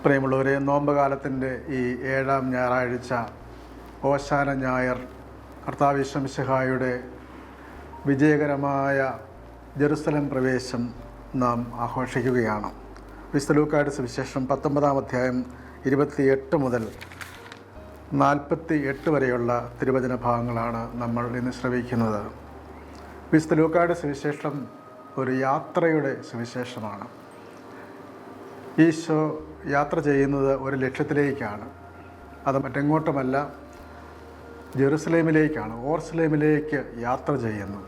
പ്രിയമുള്ളവരെ, നോമ്പ് കാലത്തിൻ്റെ ഈ 7-ാം ഞായറാഴ്ച ഓശാന ഞായർ കർത്താവ് ഈശോ മിശിഹായുടെ വിജയകരമായ ജെറുസലേം പ്രവേശം നാം ആഘോഷിക്കുകയാണ്. വിശുദ്ധ ലൂക്കായുടെ സുവിശേഷം 19-ാം അധ്യായം 28 മുതൽ 48 വരെയുള്ള തിരുവചന ഭാഗങ്ങളാണ് നമ്മൾ ഇന്ന് ശ്രവിക്കുന്നത്. വിശുദ്ധ ലൂക്കായുടെ സുവിശേഷം ഒരു യാത്രയുടെ സുവിശേഷമാണ്. ഈശോ യാത്ര ചെയ്യുന്നത് ഒരു ലക്ഷ്യത്തിലേക്കാണ്. അത് മറ്റെങ്ങോട്ടുമല്ല, ജെറുസലേമിലേക്കാണ്. ഓർസലേമിലേക്ക് യാത്ര ചെയ്യുന്നു.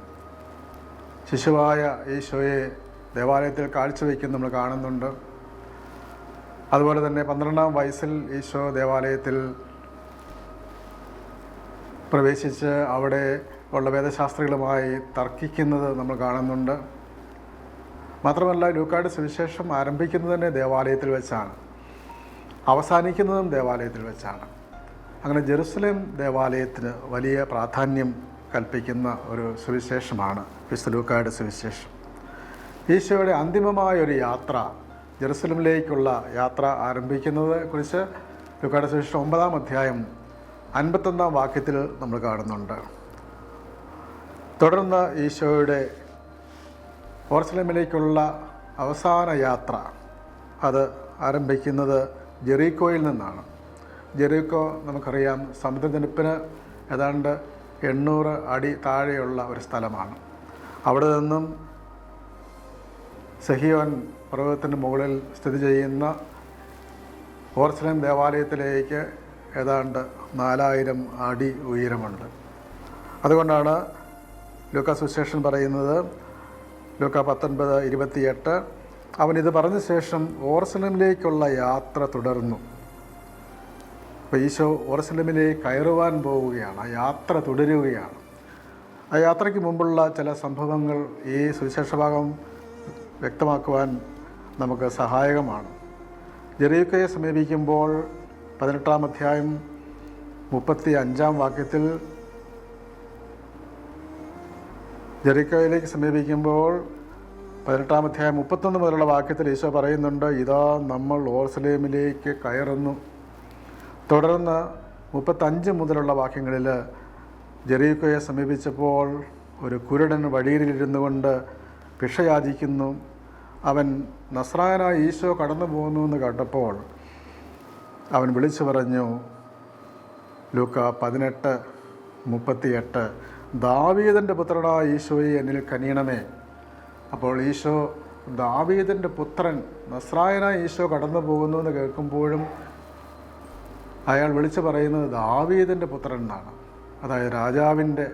ശിശുവായ ഈശോയെ ദേവാലയത്തിൽ കാഴ്ചവെക്കുന്ന നമ്മൾ കാണുന്നുണ്ട്. അതുപോലെ തന്നെ 12-ാം വയസ്സിൽ ഈശോ ദേവാലയത്തിൽ പ്രവേശിച്ച് അവിടെ ഉള്ള വേദശാസ്ത്രികളുമായി തർക്കിക്കുന്നത് നമ്മൾ കാണുന്നുണ്ട്. മാത്രമല്ല, ലൂക്കായുടെ സുവിശേഷം ആരംഭിക്കുന്നത് തന്നെ ദേവാലയത്തിൽ വെച്ചാണ്, അവസാനിക്കുന്നതും ദേവാലയത്തിൽ വെച്ചാണ്. അങ്ങനെ ജെറുസലേം ദേവാലയത്തിന് വലിയ പ്രാധാന്യം കൽപ്പിക്കുന്ന ഒരു സുവിശേഷമാണ് വിശുദ്ധ ലൂക്കായുടെ സുവിശേഷം. ഈശോയുടെ അന്തിമമായ ഒരു യാത്ര, ജെറുസലേമിലേക്കുള്ള യാത്ര ആരംഭിക്കുന്നത് കുറിച്ച് ലൂക്കായുടെ സുവിശേഷം 9-ാം അധ്യായം 51-ാം വാക്യത്തിൽ നമ്മൾ കാണുന്നുണ്ട്. തുടർന്ന് ഈശോയുടെ ഓർസലേമിലേക്കുള്ള അവസാന യാത്ര അത് ആരംഭിക്കുന്നത് ജെറീക്കോയിൽ നിന്നാണ്. ജെറീക്കോ നമുക്കറിയാം, സമുദ്രനിരപ്പിന് ഏതാണ്ട് 800 അടി താഴെയുള്ള ഒരു സ്ഥലമാണ്. അവിടെ നിന്നും സെഹിയോൻ പർവ്വതത്തിൻ്റെ മുകളിൽ സ്ഥിതി ചെയ്യുന്ന ഓർസലേം ദേവാലയത്തിലേക്ക് ഏതാണ്ട് 4000 അടി ഉയരമുണ്ട്. അതുകൊണ്ടാണ് ലൂക്കാ സുവിശേഷൻ പറയുന്നത്, ലൂക്കാ 19:28, അവനിത് പറഞ്ഞ ശേഷം ഓർസലേമിലേക്കുള്ള യാത്ര തുടർന്നു. അപ്പോൾ ഈശോ ഓർസലേമിലേക്ക് കയറുവാൻ പോവുകയാണ്, ആ യാത്ര തുടരുകയാണ്. ആ യാത്രയ്ക്ക് മുമ്പുള്ള ചില സംഭവങ്ങൾ ഈ സുവിശേഷഭാഗം വ്യക്തമാക്കുവാൻ നമുക്ക് സഹായകമാണ്. ജെറീക്കോയെ സമീപിക്കുമ്പോൾ 18-ാം അധ്യായം 35-ാം വാക്യത്തിൽ ജെറീക്കോയിലേക്ക് സമീപിക്കുമ്പോൾ 18-ാം അധ്യായം 31 മുതലുള്ള വാക്യത്തിൽ ഈശോ പറയുന്നുണ്ട്, ഇതാ നമ്മൾ ഓർസലേമിലേക്ക് കയറുന്നു. തുടർന്ന് 35 മുതലുള്ള വാക്യങ്ങളിൽ ജെറീക്കോയെ സമീപിച്ചപ്പോൾ ഒരു കുരുടൻ വഴിയിലിരുന്നു കൊണ്ട് ഭിക്ഷ യാചിക്കുന്നു. അവൻ നസ്രായനായ ഈശോ കടന്നു പോകുന്നു എന്ന് കേട്ടപ്പോൾ അവൻ വിളിച്ചു പറഞ്ഞു, ലൂക്കാ 18:38, ദാവീദിൻ്റെ പുത്രനായ ഈശോയെ എന്നിൽ കനിയണമേ. അപ്പോൾ ഈശോ ദാവീദിൻ്റെ പുത്രൻ, നസ്രായനായ ഈശോ കടന്നു പോകുന്നു എന്ന് കേൾക്കുമ്പോഴും അയാൾ വിളിച്ചു പറയുന്നത് ദാവീദിൻ്റെ പുത്രൻ എന്നാണ്. അതായത് രാജാവിൻ്റെ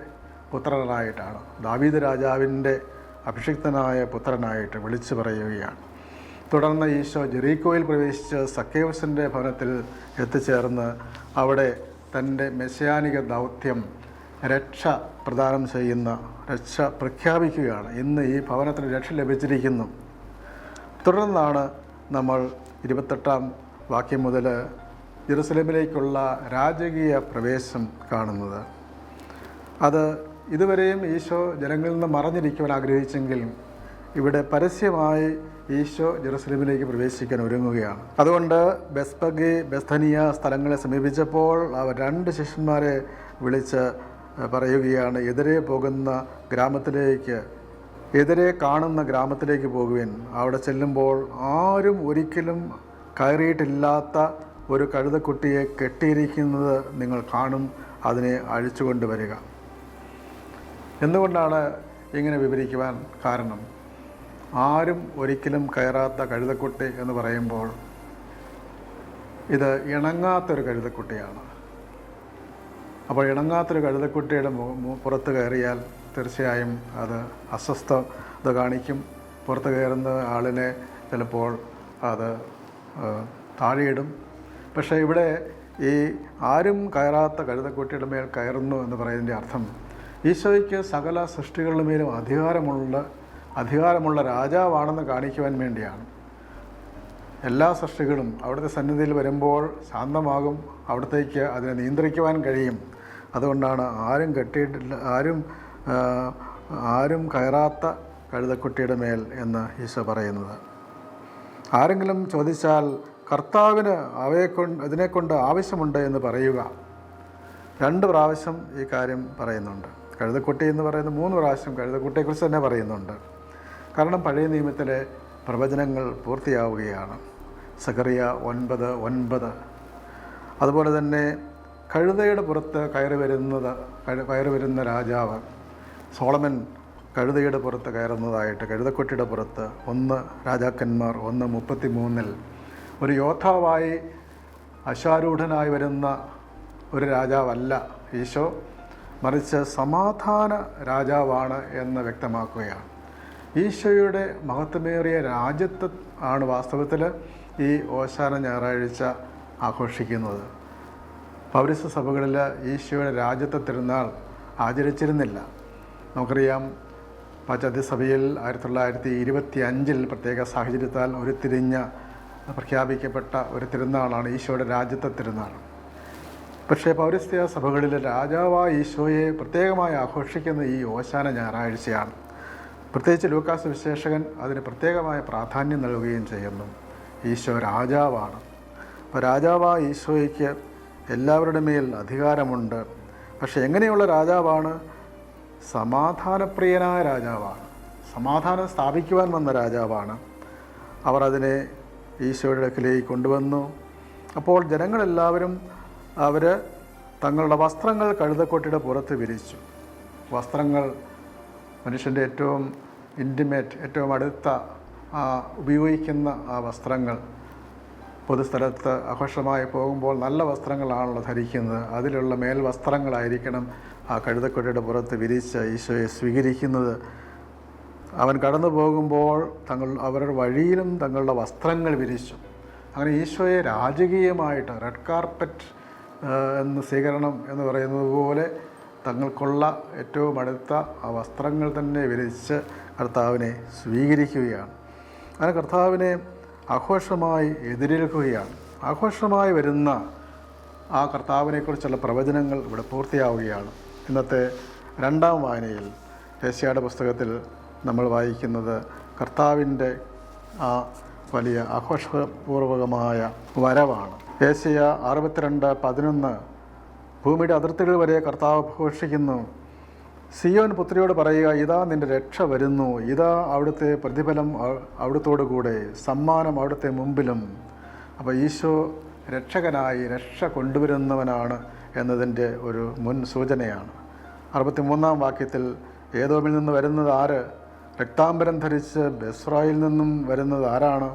പുത്രനായിട്ടാണ്, ദാവീദ് രാജാവിൻ്റെ അഭിഷിക്തനായ പുത്രനായിട്ട് വിളിച്ചു പറയുകയാണ്. തുടർന്ന് ഈശോ ജെറീക്കോയിൽ പ്രവേശിച്ച് സക്കേവസിൻ്റെ ഭവനത്തിൽ എത്തിച്ചേർന്ന് അവിടെ തൻ്റെ മെസ്സിയാനിക ദൗത്യം, രക്ഷ പ്രദാനം ചെയ്യുന്ന, രക്ഷ പ്രഖ്യാപിക്കുകയാണ്. ഇന്ന് ഈ ഭവനത്തിന് രക്ഷ ലഭിച്ചിരിക്കുന്നു. തുടർന്നാണ് നമ്മൾ 28-ാം വാക്യം മുതൽ ജെറുസലേമിലേക്കുള്ള രാജകീയ പ്രവേശം കാണുന്നത്. അത് ഇതുവരെയും ഈശോ ജനങ്ങളിൽ നിന്ന് മറഞ്ഞിരിക്കുവാൻ ആഗ്രഹിച്ചെങ്കിലും ഇവിടെ പരസ്യമായി ഈശോ ജെറുസലേമിലേക്ക് പ്രവേശിക്കാൻ ഒരുങ്ങുകയാണ്. അതുകൊണ്ട് ബെത്ഫഗെ, ബെഥനിയ സ്ഥലങ്ങളെ സമീപിച്ചപ്പോൾ അവർ 2 ശിഷ്യന്മാരെ വിളിച്ച് പറയുകയാണ്, എതിരെ പോകുന്ന ഗ്രാമത്തിലേക്ക്, എതിരെ കാണുന്ന ഗ്രാമത്തിലേക്ക് പോകുവിൻ. അവിടെ ചെല്ലുമ്പോൾ ആരും ഒരിക്കലും കയറിയിട്ടില്ലാത്ത ഒരു കഴുതക്കുട്ടിയെ കെട്ടിയിരിക്കുന്നത് നിങ്ങൾ കാണും, അതിനെ അഴിച്ചുകൊണ്ട് വരിക. എന്തുകൊണ്ടാണ് ഇങ്ങനെ വിവരിക്കുവാൻ കാരണം? ആരും ഒരിക്കലും കയറാത്ത കഴുതക്കുട്ടി എന്ന് പറയുമ്പോൾ ഇത് ഇണങ്ങാത്തൊരു കഴുതക്കുട്ടിയാണ്. അപ്പോൾ ഇണങ്ങാത്തൊരു കഴുതക്കുട്ടിയുടെ പുറത്ത് കയറിയാൽ തീർച്ചയായും അത് അസ്വസ്ഥത കാണിക്കും. പുറത്ത് കയറുന്ന ആളിനെ ചിലപ്പോൾ അത് താഴെയിടും. പക്ഷേ ഇവിടെ ഈ ആരും കയറാത്ത കഴുതക്കുട്ടിയുടെ മേൽ കയറുന്നു എന്ന് പറയുന്നതിൻ്റെ അർത്ഥം ഈശോയ്ക്ക് സകല സൃഷ്ടികളുടെ മേലും അധികാരമുള്ള രാജാവാണെന്ന് കാണിക്കുവാൻ വേണ്ടിയാണ്. എല്ലാ സൃഷ്ടികളും അവിടുത്തെ സന്നിധിയിൽ വരുമ്പോൾ ശാന്തമാകും, അവിടത്തേക്ക് അതിനെ നിയന്ത്രിക്കുവാൻ കഴിയും. അതുകൊണ്ടാണ് ആരും കയറാത്ത കഴുതക്കുട്ടിയുടെ മേൽ എന്ന് ഈശോ പറയുന്നത്. ആരെങ്കിലും ചോദിച്ചാൽ കർത്താവിന് ഇതിനെക്കൊണ്ട് ആവശ്യമുണ്ട് എന്ന് പറയുക. 2 പ്രാവശ്യം ഈ കാര്യം പറയുന്നുണ്ട്. കഴുതക്കുട്ടി എന്ന് പറയുന്നത് 3 പ്രാവശ്യം കഴുതക്കുട്ടിയെക്കുറിച്ച് തന്നെ പറയുന്നുണ്ട്. കാരണം പഴയ നിയമത്തിലെ പ്രവചനങ്ങൾ പൂർത്തിയാവുകയാണ്. സഖറിയ 9:9. അതുപോലെ തന്നെ കഴുതയുടെ പുറത്ത് കയറി വരുന്ന രാജാവ് സോളമൻ കഴുതയുടെ പുറത്ത് കയറുന്നതായിട്ട്, കഴുതക്കുട്ടിയുടെ പുറത്ത് 1 രാജാക്കന്മാർ 1:33 ഒരു യോദ്ധാവായി അശ്വാരൂഢനായി വരുന്ന ഒരു രാജാവല്ല ഈശോ, മറിച്ച് സമാധാന രാജാവാണ് എന്ന് വ്യക്തമാക്കുകയാണ്. ഈശോയുടെ മഹത്വമേറിയ രാജ്യത്ത് ആണ് വാസ്തവത്തിൽ ഈ ഓശാന ഞായറാഴ്ച ആഘോഷിക്കുന്നത്. പൗരസ്ത്യ സഭകളിൽ ഈശോയുടെ രാജ്യത്തെ തിരുനാൾ ആചരിച്ചിരുന്നില്ല. നമുക്കറിയാം, പാശ്ചാത്യ സഭയിൽ 1925 പ്രത്യേക സാഹചര്യത്താൽ പ്രഖ്യാപിക്കപ്പെട്ട ഒരു തിരുനാളാണ് ഈശോയുടെ രാജ്യത്തെ തിരുനാൾ. പക്ഷേ പൗരസ്ത്യ സഭകളിൽ രാജാവായ ഈശോയെ പ്രത്യേകമായി ആഘോഷിക്കുന്ന ഈ ഓശാന ഞായറാഴ്ചയാണ്. പ്രത്യേകിച്ച് ലൂക്കാസ് വിശേഷകൻ അതിന് പ്രത്യേകമായ പ്രാധാന്യം നൽകുകയും ചെയ്യുന്നു. ഈശോ രാജാവാണ്. അപ്പോൾ രാജാവായ ഈശോയ്ക്ക് എല്ലാവരുടെ മേൽ അധികാരമുണ്ട്. പക്ഷേ എങ്ങനെയുള്ള രാജാവാണ്? സമാധാനപ്രിയനായ രാജാവാണ്. സമാധാനം സ്ഥാപിക്കുവാൻ വന്ന രാജാവാണ്. അവർ അതിനെ ഈശോയുടെ അടുക്കലേക്ക് കൊണ്ടുവന്നു. അപ്പോൾ ജനങ്ങളെല്ലാവരും തങ്ങളുടെ വസ്ത്രങ്ങൾ കഴുതക്കൊട്ടിയുടെ പുറത്ത് വിരിച്ചു. വസ്ത്രങ്ങൾ മനുഷ്യൻ്റെ ഏറ്റവും ഇൻറ്റിമേറ്റ്, ഏറ്റവും അടുത്ത ഉപയോഗിക്കുന്ന ആ വസ്ത്രങ്ങൾ, പൊതുസ്ഥലത്ത് ആഘോഷമായി പോകുമ്പോൾ നല്ല വസ്ത്രങ്ങളാണല്ലോ ധരിക്കുന്നത്. അതിലുള്ള മേൽവസ്ത്രങ്ങളായിരിക്കണം ആ കഴുതക്കൊട്ടിയുടെ പുറത്ത് വിരിച്ച് ഈശോയെ സ്വീകരിക്കുന്നത്. അവൻ കടന്നു പോകുമ്പോൾ അവരുടെ വഴിയിലും തങ്ങളുടെ വസ്ത്രങ്ങൾ വിരിച്ചു. അങ്ങനെ ഈശോയെ രാജകീയമായിട്ട് റെഡ് കാർപ്പറ്റ് എന്ന് സ്വീകരണം എന്ന് പറയുന്നത് പോലെ തങ്ങൾക്കുള്ള ഏറ്റവും അടുത്ത ആ വസ്ത്രങ്ങൾ തന്നെ വിരിച്ച് കർത്താവിനെ സ്വീകരിക്കുകയാണ്. അങ്ങനെ കർത്താവിനെ ആഘോഷമായി എതിരേൽക്കുകയാണ്. ആഘോഷമായി വരുന്ന ആ കർത്താവിനെക്കുറിച്ചുള്ള പ്രവചനങ്ങൾ ഇവിടെ പൂർത്തിയാവുകയാണ്. ഇന്നത്തെ 2ാം വായനയിൽ യെശയ്യായുടെ പുസ്തകത്തിൽ നമ്മൾ വായിക്കുന്നത് കർത്താവിൻ്റെ ആ വലിയ ആഘോഷപൂർവകമായ വരവാണ്. യെശയ്യാ 62:11 ഭൂമിയുടെ അതിർത്തികൾ വരെ കർത്താവ് ഘോഷിക്കുന്നു. സിയോൻ പുത്രിയോട് പറയുക, ഇതാ നിൻ്റെ രക്ഷ വരുന്നു, ഇതാ അവിടുത്തെ പ്രതിഫലം അവിടുത്തോടു കൂടെ, സമ്മാനം അവിടുത്തെ മുമ്പിലും. അപ്പോൾ ഈശോ രക്ഷകനായി രക്ഷ കൊണ്ടുവരുന്നവനാണ് എന്നതിൻ്റെ ഒരു മുൻ സൂചനയാണ്. 63-ാം വാക്യത്തിൽ ഏദോമിൽ നിന്ന് വരുന്നത് ആര്? രക്താംബരം ധരിച്ച് ബെസ്രായിൽ നിന്നും വരുന്നത് ആരാണ്?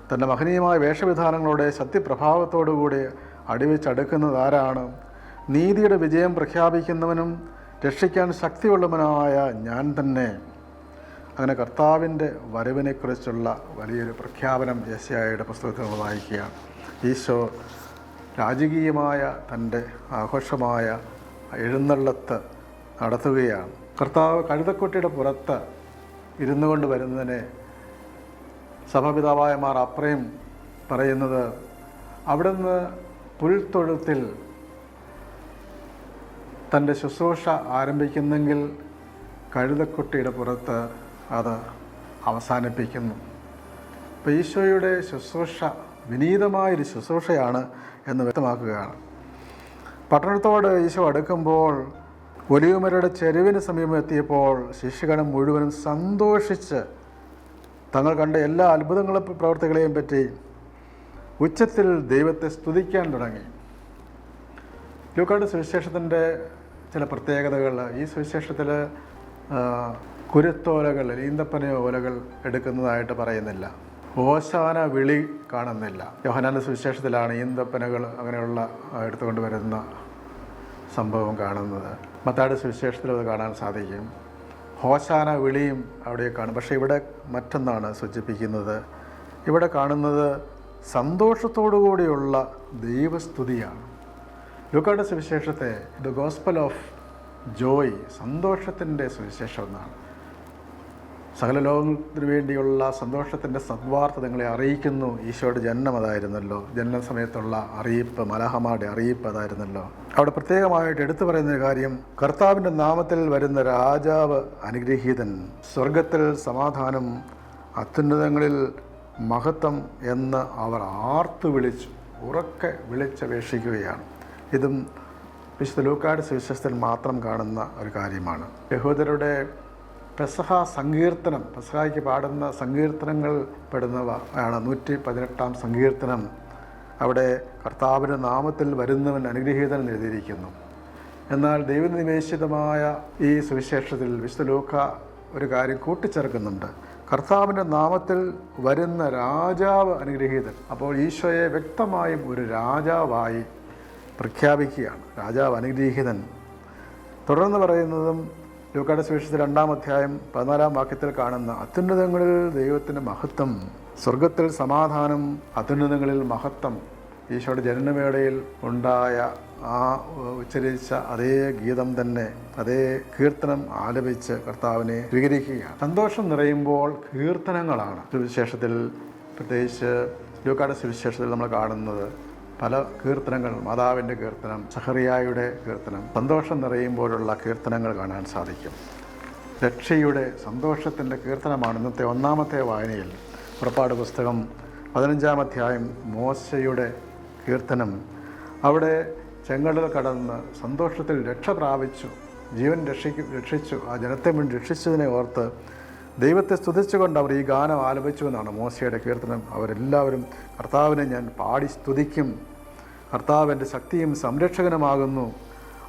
തൻ്റെ മഹനീയമായ വേഷവിധാനങ്ങളോടെ ശക്തിപ്രഭാവത്തോടുകൂടി അടിവെച്ചടുക്കുന്നത് ആരാണ്? നീതിയുടെ വിജയം പ്രഖ്യാപിക്കുന്നവനും രക്ഷിക്കാൻ ശക്തിയുള്ളവനായ ഞാൻ തന്നെ. അങ്ങനെ കർത്താവിൻ്റെ വരവിനെക്കുറിച്ചുള്ള വലിയൊരു പ്രഖ്യാപനം യെശയ്യായുടെ പുസ്തകത്തിൽ നമ്മൾ വായിക്കുകയാണ്. ഈശോ രാജകീയമായ തൻ്റെ ആഘോഷമായ എഴുന്നള്ളത്ത് നടത്തുകയാണ്. കർത്താവ് കഴുതക്കുട്ടിയുടെ പുറത്ത് ഇരുന്നു കൊണ്ട് വരുന്നതിനെ സഭാപിതാവായ മാർ അപ്രേം പറയുന്നത്, അവിടുന്ന് പുൽത്തൊഴുത്തിൽ തൻ്റെ ശുശ്രൂഷ ആരംഭിക്കുന്നെങ്കിൽ കഴുതക്കുട്ടിയുടെ പുറത്ത് അത് അവസാനിപ്പിക്കുന്നു. അപ്പോൾ ഈശോയുടെ ശുശ്രൂഷ വിനീതമായൊരു ശുശ്രൂഷയാണ് എന്ന് വ്യക്തമാക്കുകയാണ്. പട്ടണത്തോട് ഈശോ അടുക്കുമ്പോൾ ഒലിവുമരയുടെ ചെരുവിന് സമീപം എത്തിയപ്പോൾ ശിഷ്യഗണം മുഴുവനും സന്തോഷിച്ച് തങ്ങൾ കണ്ട എല്ലാ അത്ഭുതങ്ങളും പ്രവർത്തികളെയും പറ്റി ഉച്ചത്തിൽ ദൈവത്തെ സ്തുതിക്കാൻ തുടങ്ങി. ലൂക്കായുടെ സുവിശേഷത്തിൻ്റെ ചില പ്രത്യേകതകൾ, ഈ സുവിശേഷത്തിൽ കുരുത്തോലകൾ, ഈന്തപ്പന ഓലകൾ എടുക്കുന്നതായിട്ട് പറയുന്നില്ല. ഓശാന വിളി കാണുന്നില്ല. യോഹന്നാന്റെ സുവിശേഷത്തിലാണ് ഈന്തപ്പനകൾ അങ്ങനെയുള്ള എടുത്തുകൊണ്ട് വരുന്ന സംഭവം കാണുന്നത്. മത്തായിയുടെ സുവിശേഷത്തിൽ അത് കാണാൻ സാധിക്കും. ഹോശാന വിളിയും അവിടെ കാണും. പക്ഷേ ഇവിടെ മറ്റൊന്നാണ് സൂചിപ്പിക്കുന്നത്. ഇവിടെ കാണുന്നത് സന്തോഷത്തോടുകൂടിയുള്ള ദൈവസ്തുതിയാണ്. ലൂക്കായുടെ സുവിശേഷത്തെ ദ ഗോസ്പൽ ഓഫ് ജോയ്, സന്തോഷത്തിൻ്റെ സുവിശേഷം എന്നാണ്. സകല ലോകത്തിന് വേണ്ടിയുള്ള സന്തോഷത്തിൻ്റെ സദ്വാർത്ത നിങ്ങളെ അറിയിക്കുന്നു. ഈശോയുടെ ജനനം അതായിരുന്നല്ലോ, ജനന സമയത്തുള്ള അറിയിപ്പ്, മലാഹമാരുടെ അറിയിപ്പ് അതായിരുന്നല്ലോ. അവിടെ പ്രത്യേകമായിട്ട് എടുത്തു പറയുന്ന കാര്യം, കർത്താവിൻ്റെ നാമത്തിൽ വരുന്ന രാജാവ് അനുഗ്രഹീതൻ, സ്വർഗത്തിൽ സമാധാനം, അത്യുന്നതങ്ങളിൽ മഹത്വം എന്ന് അവർ ആർത്തു വിളിച്ചു, ഉറക്കെ വിളിച്ചപേക്ഷിക്കുകയാണ്. ഇതും വിശുദ്ധ ലൂക്കായുടെ സുവിശേഷത്തിൽ മാത്രം കാണുന്ന ഒരു കാര്യമാണ്. യഹൂദരുടെ പെസഹ സങ്കീർത്തനം, പെസഹായ്ക്ക് പാടുന്ന സങ്കീർത്തനങ്ങൾ പെടുന്നവ ആണ് 118 സങ്കീർത്തനം. അവിടെ കർത്താവിൻ്റെ നാമത്തിൽ വരുന്നവൻ അനുഗ്രഹീതൻ എഴുതിയിരിക്കുന്നു. എന്നാൽ ദൈവനിവേശിതമായ ഈ സുവിശേഷത്തിൽ വിശുദ്ധ ലൂക്ക ഒരു കാര്യം കൂട്ടിച്ചേർക്കുന്നുണ്ട്: കർത്താവിൻ്റെ നാമത്തിൽ വരുന്ന രാജാവ് അനുഗ്രഹീതൻ. അപ്പോൾ ഈശോയെ വ്യക്തമായും ഒരു രാജാവായി പ്രഖ്യാപിക്കുകയാണ്, രാജാവ് അനുഗ്രഹീതൻ. തുടർന്ന് പറയുന്നതും ലൂക്കായുടെ സുവിശേഷത്തിൽ 2-ാം അധ്യായം 14-ാം വാക്യത്തിൽ കാണുന്ന അത്യുന്നതങ്ങളിൽ ദൈവത്തിൻ്റെ മഹത്വം, സ്വർഗത്തിൽ സമാധാനം, അത്യുന്നതങ്ങളിൽ മഹത്വം. ഈശോയുടെ ജനനവേളയിൽ ഉണ്ടായ ആ ഉച്ചരിച്ച അതേ ഗീതം തന്നെ, അതേ കീർത്തനം ആലപിച്ച് കർത്താവിനെ സ്വീകരിക്കുകയാണ്. സന്തോഷം നിറയുമ്പോൾ കീർത്തനങ്ങളാണ് സുവിശേഷത്തിൽ, പ്രത്യേകിച്ച് ലൂക്കായുടെ സുവിശേഷത്തിൽ നമ്മൾ കാണുന്നത് പല കീർത്തനങ്ങൾ. മാതാവിൻ്റെ കീർത്തനം, സഖറിയായുടെ കീർത്തനം, സന്തോഷം നിറയുമ്പോഴുള്ള കീർത്തനങ്ങൾ കാണാൻ സാധിക്കും. രക്ഷയുടെ, സന്തോഷത്തിൻ്റെ കീർത്തനമാണ് ഇന്നത്തെ 1-ാമത്തെ വായനയിൽ. പുറപ്പാട് പുസ്തകം 15-ാം അധ്യായം മോശയുടെ കീർത്തനം. അവിടെ ചെങ്കടൽ കടന്ന് സന്തോഷത്തിൽ രക്ഷ പ്രാപിച്ചു, ജീവൻ രക്ഷിച്ചു, ആ ജനത്തെ മുൻ രക്ഷിച്ചതിനെ ഓർത്ത് ദൈവത്തെ സ്തുതിച്ചുകൊണ്ട് അവർ ഈ ഗാനം ആലപിച്ചു എന്നാണ് മോശയുടെ കീർത്തനം. അവരെല്ലാവരും കർത്താവിനെ ഞാൻ പാടി സ്തുതിക്കും, കർത്താവ് എൻ്റെ ശക്തിയും സംരക്ഷകനുമാകുന്നു,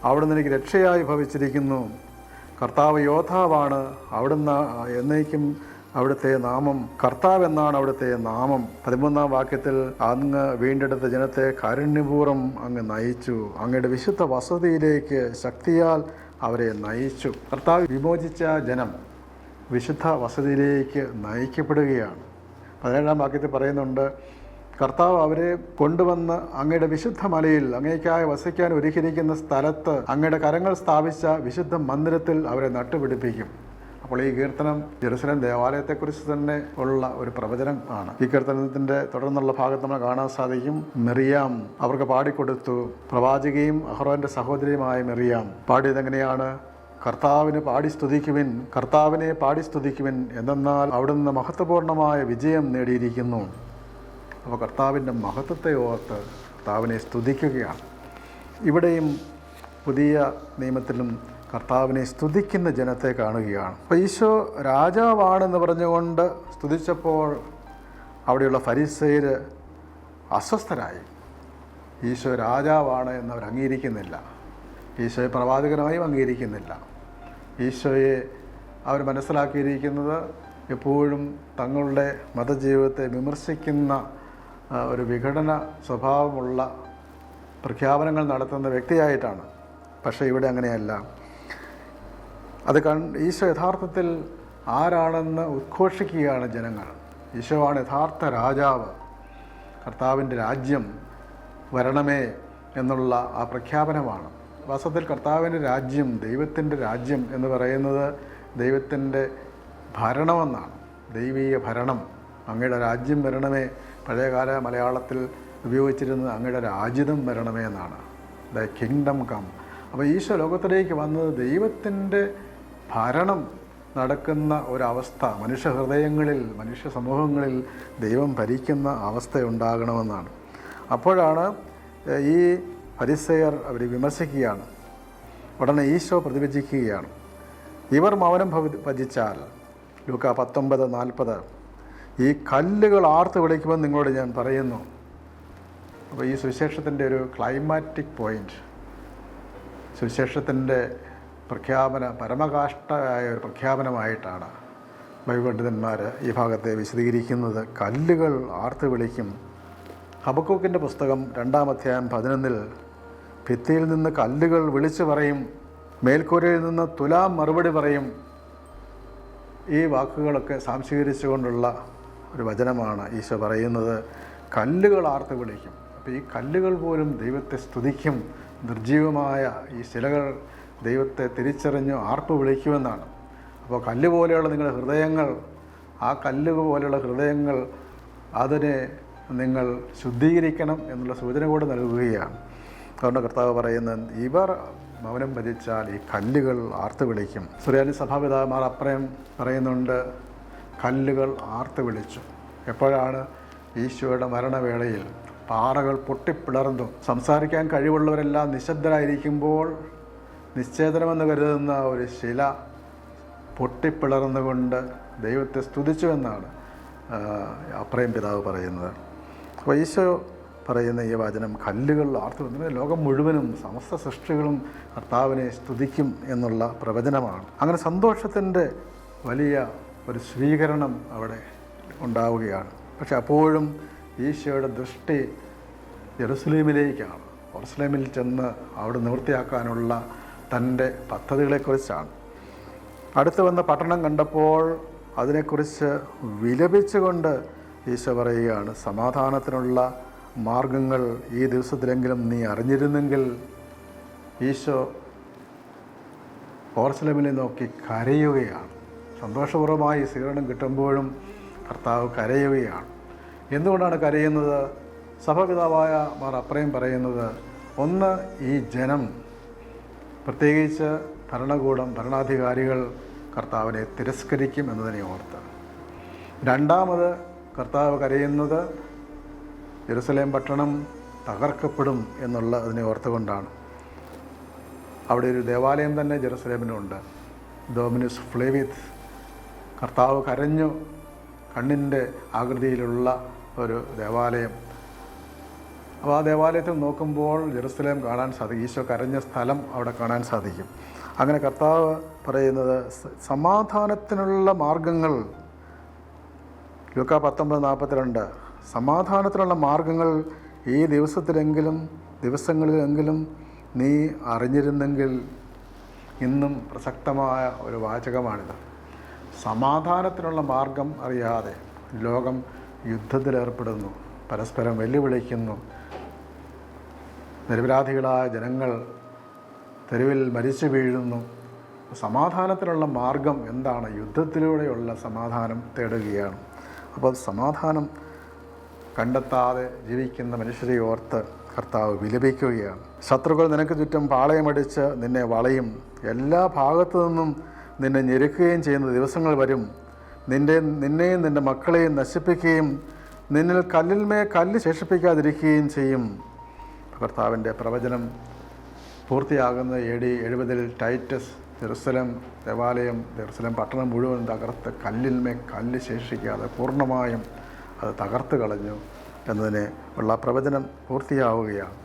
അവിടുന്ന് എനിക്ക് രക്ഷയായി ഭവിച്ചിരിക്കുന്നു, കർത്താവ് യോദ്ധാവാണ്, അവിടുന്ന് എന്നേക്കും അവിടുത്തെ നാമം കർത്താവ് എന്നാണ് അവിടുത്തെ നാമം. 13-ാം വാക്യത്തിൽ അങ്ങ് വീണ്ടെടുത്ത ജനത്തെ കാരുണ്യപൂർവ്വം അങ്ങ് നയിച്ചു, അങ്ങയുടെ വിശുദ്ധ വസതിയിലേക്ക് ശക്തിയാൽ അവരെ നയിച്ചു. കർത്താവ് വിമോചിച്ച ജനം വിശുദ്ധ വസതിയിലേക്ക് നയിക്കപ്പെടുകയാണ്. 17-ാം വാക്യത്തിൽ പറയുന്നുണ്ട്, കർത്താവ് അവരെ കൊണ്ടുവന്ന് അങ്ങയുടെ വിശുദ്ധ മലയിൽ അങ്ങേയ്ക്കായി വസിക്കാൻ ഒരുക്കിയിരിക്കുന്ന സ്ഥലത്ത് അങ്ങയുടെ കരങ്ങൾ സ്ഥാപിച്ച വിശുദ്ധ മന്ദിരത്തിൽ അവരെ നട്ടുപിടിപ്പിക്കും. അപ്പോൾ ഈ കീർത്തനം ജെറുസലേം ദേവാലയത്തെക്കുറിച്ച് തന്നെ ഉള്ള ഒരു പ്രവചനം ആണ്. ഈ കീർത്തനത്തിൻ്റെ തുടർന്നുള്ള ഭാഗത്ത് നമ്മൾ കാണാൻ സാധിക്കും, മിറിയാം അവർക്ക് പാടിക്കൊടുത്തു. പ്രവാചകയും അഹ്റോൻ്റെ സഹോദരിയുമായ മിറിയാം പാടിയതെങ്ങനെയാണ്? കർത്താവിനെ പാടി സ്തുതിക്കുവിൻ, എന്തെന്നാൽ അവിടുന്ന് മഹത്വപൂർണമായ വിജയം നേടിയിരിക്കുന്നു. അപ്പോൾ കർത്താവിൻ്റെ മഹത്വത്തെ ഓർത്ത് കർത്താവിനെ സ്തുതിക്കുകയാണ്. ഇവിടെയും പുതിയ നിയമത്തിലും കർത്താവിനെ സ്തുതിക്കുന്ന ജനത്തെ കാണുകയാണ്. അപ്പോൾ ഈശോ രാജാവാണെന്ന് പറഞ്ഞുകൊണ്ട് സ്തുതിച്ചപ്പോൾ അവിടെയുള്ള ഫരിസേയർ അസ്വസ്ഥരായി. ഈശോ രാജാവാണ് എന്നവർ അംഗീകരിക്കുന്നില്ല, ഈശോയെ പ്രവാചകനായും അംഗീകരിക്കുന്നില്ല. ഈശോയെ അവർ മനസ്സിലാക്കിയിരിക്കുന്നത് എപ്പോഴും തങ്ങളുടെ മതജീവിതത്തെ വിമർശിക്കുന്ന ഒരു വിഘടന സ്വഭാവമുള്ള പ്രഖ്യാപനങ്ങൾ നടത്തുന്ന വ്യക്തിയായിട്ടാണ്. പക്ഷേ ഇവിടെ അങ്ങനെയല്ല. ഈശോ യഥാർത്ഥത്തിൽ ആരാണെന്ന് ഉദ്ഘോഷിക്കുകയാണ് ജനങ്ങൾ. ഈശോയാണ് യഥാർത്ഥ രാജാവ്, കർത്താവിൻ്റെ രാജ്യം വരണമേ എന്നുള്ള ആ പ്രഖ്യാപനമാണ്. വാസ്തവത്തിൽ കർത്താവിൻ്റെ രാജ്യം, ദൈവത്തിൻ്റെ രാജ്യം എന്ന് പറയുന്നത് ദൈവത്തിൻ്റെ ഭരണമെന്നാണ്, ദൈവീയ ഭരണം. അങ്ങയുടെ രാജ്യം വരണമേ, പഴയകാല മലയാളത്തിൽ ഉപയോഗിച്ചിരുന്നത് അങ്ങയുടെ രാജ്യം വരണമേ എന്നാണ്, ദ കിങ്ഡം കം. അപ്പോൾ ഈശോ ലോകത്തിലേക്ക് വന്നത് ദൈവത്തിൻ്റെ ഭരണം നടക്കുന്ന ഒരവസ്ഥ, മനുഷ്യ ഹൃദയങ്ങളിൽ, മനുഷ്യ സമൂഹങ്ങളിൽ ദൈവം ഭരിക്കുന്ന അവസ്ഥയുണ്ടാകണമെന്നാണ്. അപ്പോഴാണ് ഈ ഫരിസേയർ അവർ വിമർശിക്കുകയാണ്. ഉടനെ ഈശോ പ്രതിവചിക്കുകയാണ്, ഇവർ മൗനം ഭജിച്ചാൽ, ലൂക്ക 19:40, ഈ കല്ലുകൾ ആർത്ത് വിളിക്കുമെന്ന് നിങ്ങളോട് ഞാൻ പറയുന്നു. അപ്പോൾ ഈ സുവിശേഷത്തിൻ്റെ ഒരു ക്ലൈമാറ്റിക് പോയിൻ്റ്, സുവിശേഷത്തിൻ്റെ പ്രഖ്യാപന പരമകാഷ്ഠയായ ഒരു പ്രഖ്യാപനമായിട്ടാണ് ബൈബിൾ പണ്ഡിതന്മാർ ഈ ഭാഗത്തെ വിശദീകരിക്കുന്നത്. കല്ലുകൾ ആർത്ത് വിളിക്കും. ഹബക്കൂക്കിൻ്റെ പുസ്തകം 2-ാം അധ്യായം 11 ഭിത്തിയിൽ നിന്ന് കല്ലുകൾ വിളിച്ചു പറയും, മേൽക്കൂരയിൽ നിന്ന് തുലാം മറുപടി പറയും. ഈ വാക്കുകളൊക്കെ സാംശീകരിച്ചുകൊണ്ടുള്ള ഒരു വചനമാണ് ഈശോ പറയുന്നത്. കല്ലുകൾ ആർത്ത് വിളിക്കും. അപ്പോൾ ഈ കല്ലുകൾ പോലും ദൈവത്തെ സ്തുതിക്കും. നിർജീവമായ ഈ ശിലകൾ ദൈവത്തെ തിരിച്ചറിഞ്ഞ് ആർപ്പ് വിളിക്കുമെന്നാണ്. അപ്പോൾ കല്ല് പോലെയുള്ള നിങ്ങളുടെ ഹൃദയങ്ങൾ, ആ കല്ല് പോലെയുള്ള ഹൃദയങ്ങൾ, അതിനെ നിങ്ങൾ ശുദ്ധീകരിക്കണം എന്നുള്ള സൂചന കൂടെ നൽകുകയാണ്. അതുകൊണ്ട് കർത്താവ് പറയുന്നത്, ഇവർ മൗനം ഭജിച്ചാൽ ഈ കല്ലുകൾ ആർത്ത് വിളിക്കും. സുറിയാനി സഭാപിതാക്കന്മാർ അപ്രയം പറയുന്നുണ്ട്, കല്ലുകൾ ആർത്ത് വിളിച്ചു. എപ്പോഴാണ്? ഈശോയുടെ മരണവേളയിൽ പാറകൾ പൊട്ടിപ്പിളർന്നു. സംസാരിക്കാൻ കഴിവുള്ളവരെല്ലാം നിശബ്ദരായിരിക്കുമ്പോൾ നിശ്ചേതനമെന്ന് കരുതുന്ന ഒരു ശില പൊട്ടിപ്പിളർന്നുകൊണ്ട് ദൈവത്തെ സ്തുതിച്ചു എന്നാണ് അപ്രയം പിതാവ് പറയുന്നത്. അപ്പോൾ ഈശോ പറയുന്ന ഈ വചനം കല്ലുകൾ ആർത്തു ലോകം മുഴുവനും സമസ്ത സൃഷ്ടികളും കർത്താവിനെ സ്തുതിക്കും എന്നുള്ള പ്രവചനമാണ്. അങ്ങനെ സന്തോഷത്തിൻ്റെ വലിയ ഒരു സ്വീകരണം അവിടെ ഉണ്ടാവുകയാണ്. പക്ഷെ അപ്പോഴും ഈശോയുടെ ദൃഷ്ടി ജെറുസലേമിലേക്കാണ്. ജെറുസലേമിൽ ചെന്ന് അവിടെ നിവൃത്തിയാക്കാനുള്ള തൻ്റെ പദ്ധതികളെക്കുറിച്ചാണ്. അടുത്ത് വന്ന പട്ടണം കണ്ടപ്പോൾ അതിനെക്കുറിച്ച് വിലപിച്ചുകൊണ്ട് ഈശോ പറയുകയാണ്, സമാധാനത്തിനുള്ള മാർഗങ്ങൾ ഈ ദിവസത്തിലെങ്കിലും നീ അറിഞ്ഞിരുന്നെങ്കിൽ. ഈശോ ജെറുസലേമിനെ നോക്കി കരയുകയാണ്. സന്തോഷപൂർവ്വമായി സ്വീകരണം കിട്ടുമ്പോഴും കർത്താവ് കരയുകയാണ്. എന്തുകൊണ്ടാണ് കരയുന്നത്? സഭാപിതാവായ മാർ അപ്രയം പറയുന്നത്, ഒന്ന്, ഈ ജനം, പ്രത്യേകിച്ച് ഭരണകൂടം, ഭരണാധികാരികൾ കർത്താവിനെ തിരസ്കരിക്കും എന്നതിനെ ഓർത്ത്. രണ്ടാമത് കർത്താവ് കരയുന്നത് ജെറുസലേം പട്ടണം തകർക്കപ്പെടും എന്നുള്ള അതിനെ ഓർത്തുകൊണ്ടാണ്. അവിടെ ഒരു ദേവാലയം തന്നെ ജെറുസലേമിനുണ്ട്, ഡോമിനുസ് ഫ്ലേവിസ്. കർത്താവ് കരഞ്ഞു, കണ്ണിൻ്റെ ആകൃതിയിലുള്ള ഒരു ദേവാലയം. അപ്പോൾ ആ ദേവാലയത്തിൽ നോക്കുമ്പോൾ ജെറുസലേം കാണാൻ സാധിക്കും. ഈശോ കരഞ്ഞ സ്ഥലം അവിടെ കാണാൻ സാധിക്കും. അങ്ങനെ കർത്താവ് പറയുന്നത് സമാധാനത്തിനുള്ള മാർഗങ്ങൾ, ലൂക്കാ 19:42, സമാധാനത്തിനുള്ള മാർഗങ്ങൾ ഈ ദിവസങ്ങളിലെങ്കിലും നീ അറിഞ്ഞിരുന്നെങ്കിൽ. ഇന്നും പ്രസക്തമായ ഒരു വാചകമാണിത്. സമാധാനത്തിനുള്ള മാർഗം അറിയാതെ ലോകം യുദ്ധത്തിലേർപ്പെടുന്നു, പരസ്പരം വെല്ലുവിളിക്കുന്നു. നിരപരാധികളായ ജനങ്ങൾ തെരുവിൽ മരിച്ചു വീഴുന്നു. സമാധാനത്തിനുള്ള മാർഗം എന്താണ്? യുദ്ധത്തിലൂടെയുള്ള സമാധാനം തേടുകയാണ്. അപ്പോൾ സമാധാനം കണ്ടെത്താതെ ജീവിക്കുന്ന മനുഷ്യരെ ഓർത്ത് കർത്താവ് വിലപിക്കുകയാണ്. ശത്രുക്കൾ നിനക്ക് ചുറ്റും പാളയമടിച്ച് നിന്നെ വളയും, എല്ലാ ഭാഗത്തു നിന്നും നിന്നെ ഞെരുക്കുകയും ചെയ്യുന്ന ദിവസങ്ങൾ വരും. നിന്നെയും നിൻ്റെ മക്കളെയും നശിപ്പിക്കുകയും നിന്നിൽ കല്ലിന്മേൽ കല്ല് ശേഷിപ്പിക്കാതിരിക്കുകയും ചെയ്യും. കർത്താവിൻ്റെ പ്രവചനം പൂർത്തിയാകുന്ന AD 70 ടൈറ്റസ് ജെറുസലേം ദേവാലയം, ജെറുസലേം പട്ടണം മുഴുവൻ തകർത്ത് കല്ലിന്മേൽ കല്ല് ശേഷിക്കാതെ പൂർണ്ണമായും അത് തകർത്ത് കളഞ്ഞു എന്നതിനെ ഉള്ള പ്രവചനം പൂർത്തിയാവുകയാണ്.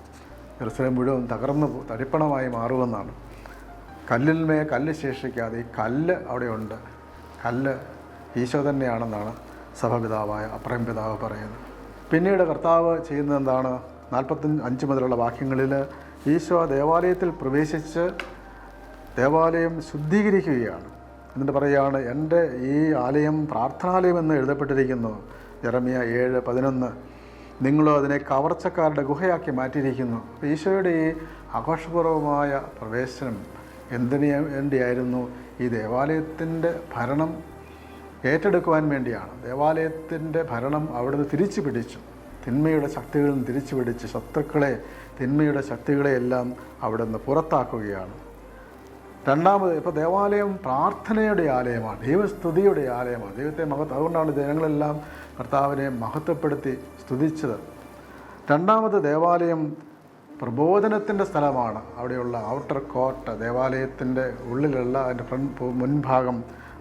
ജെറുസലേം മുഴുവൻ തകർന്ന് തരിപ്പണമായി മാറുമെന്നാണ്. കല്ലിന്മേൽ കല്ല് ശേഷിക്കാതെ, ഈ കല്ല് അവിടെയുണ്ട്. കല്ല് ഈശോ തന്നെയാണെന്നാണ് സഭാപിതാവായ അപ്രയം പിതാവ് പറയുന്നത്. പിന്നീട് കർത്താവ് ചെയ്യുന്നത് എന്താണ്? 45 മുതലുള്ള വാക്യങ്ങളിൽ ഈശോ ദേവാലയത്തിൽ പ്രവേശിച്ച് ദേവാലയം ശുദ്ധീകരിക്കുകയാണ്. എന്നിട്ട് പറയുകയാണ്, എൻ്റെ ഈ ആലയം പ്രാർത്ഥനാലയം എന്ന് എഴുതപ്പെട്ടിരിക്കുന്നു. ജെറമ്യ 7:11. നിങ്ങളോ അതിനെ കവർച്ചക്കാരുടെ ഗുഹയാക്കി മാറ്റിയിരിക്കുന്നു. ഈശോയുടെ ഈ ആഘോഷപൂർവമായ പ്രവേശനം എന്തിനു വേണ്ടിയായിരുന്നു? ഈ ദേവാലയത്തിൻ്റെ ഭരണം ഏറ്റെടുക്കുവാൻ വേണ്ടിയാണ്. ദേവാലയത്തിൻ്റെ ഭരണം അവിടുന്ന് തിരിച്ചു പിടിച്ചു, തിന്മയുടെ ശക്തികളിൽ നിന്ന് തിരിച്ചു പിടിച്ച് ശത്രുക്കളെ, തിന്മയുടെ ശക്തികളെയെല്ലാം അവിടുന്ന് പുറത്താക്കുകയാണ്. രണ്ടാമത്, ഇപ്പോൾ ദേവാലയം പ്രാർത്ഥനയുടെ ആലയമാണ്, ദൈവസ്തുതിയുടെ ആലയമാണ്. ദൈവത്തെ അതുകൊണ്ടാണ് ജനങ്ങളെല്ലാം കർത്താവിനെ മഹത്വപ്പെടുത്തി സ്തുതിച്ചത്. രണ്ടാമത്, ദേവാലയം പ്രബോധനത്തിൻ്റെ സ്ഥലമാണ്. അവിടെയുള്ള ഔട്ടർ കോർട്ട്, ദേവാലയത്തിൻ്റെ ഉള്ളിലുള്ള അതിൻ്റെ മുൻഭാഗം,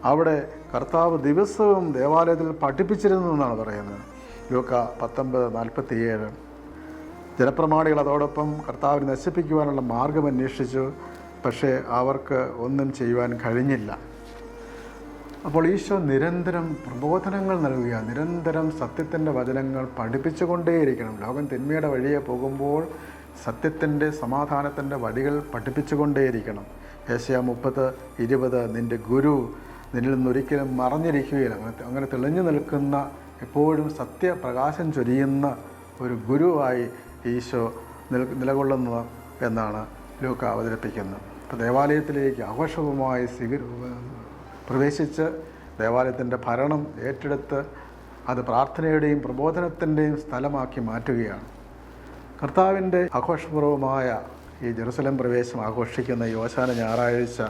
അവിടെ കർത്താവ് ദിവസവും ദേവാലയത്തിൽ പഠിപ്പിച്ചിരുന്നു എന്നാണ് പറയുന്നത്. ലൂക്കാ 19:47. ജനപ്രമാണികൾ അതോടൊപ്പം കർത്താവിനെ നശിപ്പിക്കുവാനുള്ള മാർഗം അന്വേഷിച്ചു, പക്ഷേ അവർക്ക് ഒന്നും ചെയ്യുവാൻ കഴിഞ്ഞില്ല. അപ്പോൾ ഈശോ നിരന്തരം പ്രബോധനങ്ങൾ നൽകുക, നിരന്തരം സത്യത്തിൻ്റെ വചനങ്ങൾ പഠിപ്പിച്ചുകൊണ്ടേയിരിക്കണം. ലോകം തിന്മയുടെ വഴിയെ പോകുമ്പോൾ സത്യത്തിൻ്റെ, സമാധാനത്തിൻ്റെ വഴികൾ പഠിപ്പിച്ചുകൊണ്ടേയിരിക്കണം. യേശയ്യാ 30:20, നിൻ്റെ ഗുരു നിന്നിൽ നിന്നൊരിക്കലും മറഞ്ഞിരിക്കുകയില്ല. അങ്ങനെ തെളിഞ്ഞു നിൽക്കുന്ന, എപ്പോഴും സത്യപ്രകാശം ചൊരിയുന്ന ഒരു ഗുരുവായി ഈശോ നിലകൊള്ളുന്നു എന്നാണ് ലൂക്ക അവതരിപ്പിക്കുന്നത്. അപ്പോൾ ദേവാലയത്തിലേക്ക് ആഘോഷവുമായി പ്രവേശിച്ച് ദേവാലയത്തിൻ്റെ ഭരണം ഏറ്റെടുത്ത് അത് പ്രാർത്ഥനയുടെയും പ്രബോധനത്തിൻ്റെയും സ്ഥലമാക്കി മാറ്റുകയാണ്. കർത്താവിൻ്റെ ആഘോഷപൂർവമായ ഈ ജെറുസലേം പ്രവേശം ആഘോഷിക്കുന്ന ഈ ഓശാന ഞായറാഴ്ച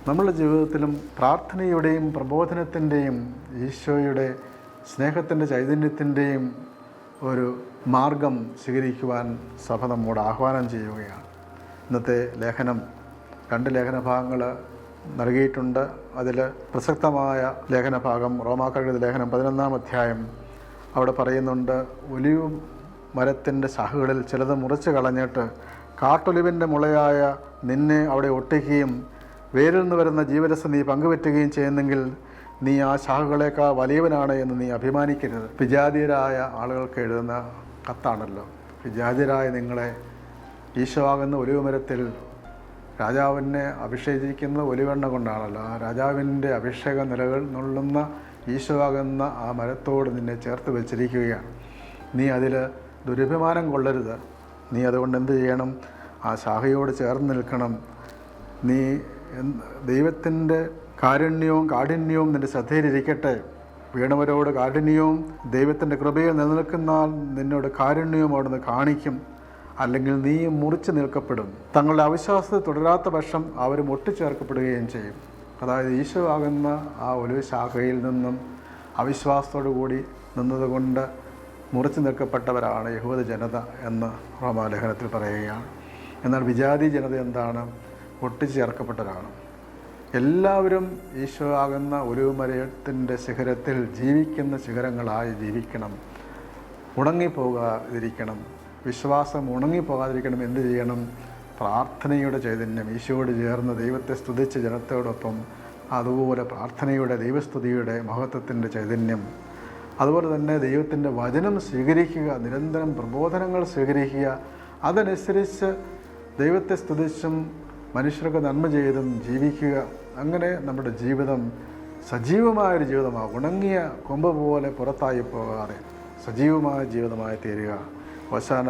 നമ്മളുടെ ജീവിതത്തിലും പ്രാർത്ഥനയുടെയും പ്രബോധനത്തിൻ്റെയും ഈശോയുടെ സ്നേഹത്തിൻ്റെ ചൈതന്യത്തിൻ്റെയും ഒരു മാർഗം സ്വീകരിക്കുവാൻ സഭ നമ്മോട് ആഹ്വാനം ചെയ്യുകയാണ്. ഇന്നത്തെ ലേഖനം 2 ലേഖനഭാഗങ്ങൾ നൽകിയിട്ടുണ്ട്. അതിൽ പ്രസക്തമായ ലേഖനഭാഗം റോമാക്കാരുടെ ലേഖനം 11-ാം അധ്യായം. അവിടെ പറയുന്നുണ്ട്, ഒലിവ് മരത്തിൻ്റെ ശാഖകളിൽ ചിലത് മുറിച്ച് കളഞ്ഞിട്ട് കാട്ടൊലിവിൻ്റെ മുളയായ നിന്നെ അവിടെ ഒട്ടിക്കുകയും വേരിൽ നിന്ന് വരുന്ന ജീവരസം നീ പങ്കുപറ്റുകയും ചെയ്യുന്നെങ്കിൽ നീ ആ ശാഖകളേക്കാൾ വലിയവനാണ് എന്ന് നീ അഭിമാനിക്കരുത്. വിജാതീയരായ ആളുകൾക്ക് എഴുതുന്ന കത്താണല്ലോ. വിജാതീയരായ നിങ്ങളെ ഈശോയാകുന്ന ഒലിവ് മരത്തിൽ രാജാവിനെ അഭിഷേചിക്കുന്ന ഒലിവെണ്ണ കൊണ്ടാണല്ലോ. ആ രാജാവിൻ്റെ അഭിഷേക നിലകൾ നുള്ളുന്ന ഈശോയാകുന്ന ആ മരത്തോട് നിന്നെ ചേർത്ത് വെച്ചിരിക്കുകയാണ്. നീ അതിൽ ദുരഭിമാനം കൊള്ളരുത്. നീ അതുകൊണ്ട് എന്ത് ചെയ്യണം? ആ ശാഖയോട് ചേർന്ന് നിൽക്കണം. നീ ദൈവത്തിൻ്റെ കാരുണ്യവും കാഠിന്യവും നിൻ്റെ ശ്രദ്ധയിലിരിക്കട്ടെ. വീണവരോട് കാഠിന്യവും ദൈവത്തിൻ്റെ കൃപയിൽ നിലനിൽക്കുന്ന നിന്നോട് കാരുണ്യവും അവിടുന്ന് കാണിക്കും. അല്ലെങ്കിൽ നീ മുറിച്ച് നിൽക്കപ്പെടും. തങ്ങളുടെ അവിശ്വാസത്തെ തുടരാത്ത പക്ഷം അവർ ഒട്ടിച്ചേർക്കപ്പെടുകയും ചെയ്യും. അതായത് ഈശോ ആകുന്ന ആ ഒരു ശാഖയിൽ നിന്നും അവിശ്വാസത്തോടു കൂടി നിന്നതുകൊണ്ട് മുറിച്ച് നിൽക്കപ്പെട്ടവരാണ് യഹൂദ ജനത എന്ന് റോമാലേഖനത്തിൽ പറയുകയാണ്. എന്നാൽ വിജാതി ജനത എന്താണ്? ഒട്ടിച്ചേർക്കപ്പെട്ടവരാണ്. എല്ലാവരും ഈശോ ആകുന്ന ഒരു മരത്തിൻ്റെ ശിഖരത്തിൽ ജീവിക്കുന്ന ശിഖരങ്ങളായി ജീവിക്കണം. ഉണങ്ങിപ്പോകാതിരിക്കണം. വിശ്വാസം ഉണങ്ങിപ്പോകാതിരിക്കണം. എന്ത് ചെയ്യണം? പ്രാർത്ഥനയുടെ ചൈതന്യം, ഈശോയോട് ചേർന്ന് ദൈവത്തെ സ്തുതിച്ച ജനത്തോടൊപ്പം അതുപോലെ പ്രാർത്ഥനയുടെ ദൈവസ്തുതിയുടെ മഹത്വത്തിൻ്റെ ചൈതന്യം, അതുപോലെ തന്നെ ദൈവത്തിൻ്റെ വചനം സ്വീകരിക്കുക, നിരന്തരം പ്രബോധനങ്ങൾ സ്വീകരിക്കുക, അതനുസരിച്ച് ദൈവത്തെ സ്തുതിച്ചും മനുഷ്യർക്ക് നന്മ ചെയ്തും ജീവിക്കുക. അങ്ങനെ നമ്മുടെ ജീവിതം സജീവമായൊരു ജീവിതമാണ്. ഉണങ്ങിയ കൊമ്പ് പോലെ പുറത്തായി പോകാതെ സജീവമായ ജീവിതമായി തീരുക. അവസാന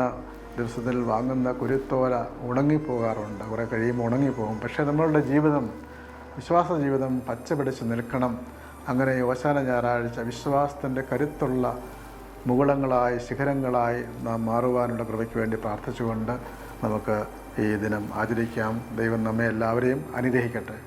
ദിവസത്തിൽ വാങ്ങുന്ന കുരുത്തോല ഉണങ്ങിപ്പോകാറുണ്ട്, കുറേ കഴിയുമ്പോൾ ഉണങ്ങിപ്പോകും. പക്ഷേ നമ്മളുടെ ജീവിതം, വിശ്വാസ ജീവിതം പച്ച പിടിച്ച് നിൽക്കണം. അങ്ങനെ അവസാന ഞായറാഴ്ച വിശ്വാസത്തിൻ്റെ കരുത്തുള്ള മുകുളങ്ങളായി ശിഖരങ്ങളായി നാം മാറുവാനുള്ള കൃപയ്ക്ക് വേണ്ടി പ്രാർത്ഥിച്ചുകൊണ്ട് നമുക്ക് ഈ ദിനം ആചരിക്കാം. ദൈവം നമ്മെ എല്ലാവരെയും അനുഗ്രഹിക്കട്ടെ.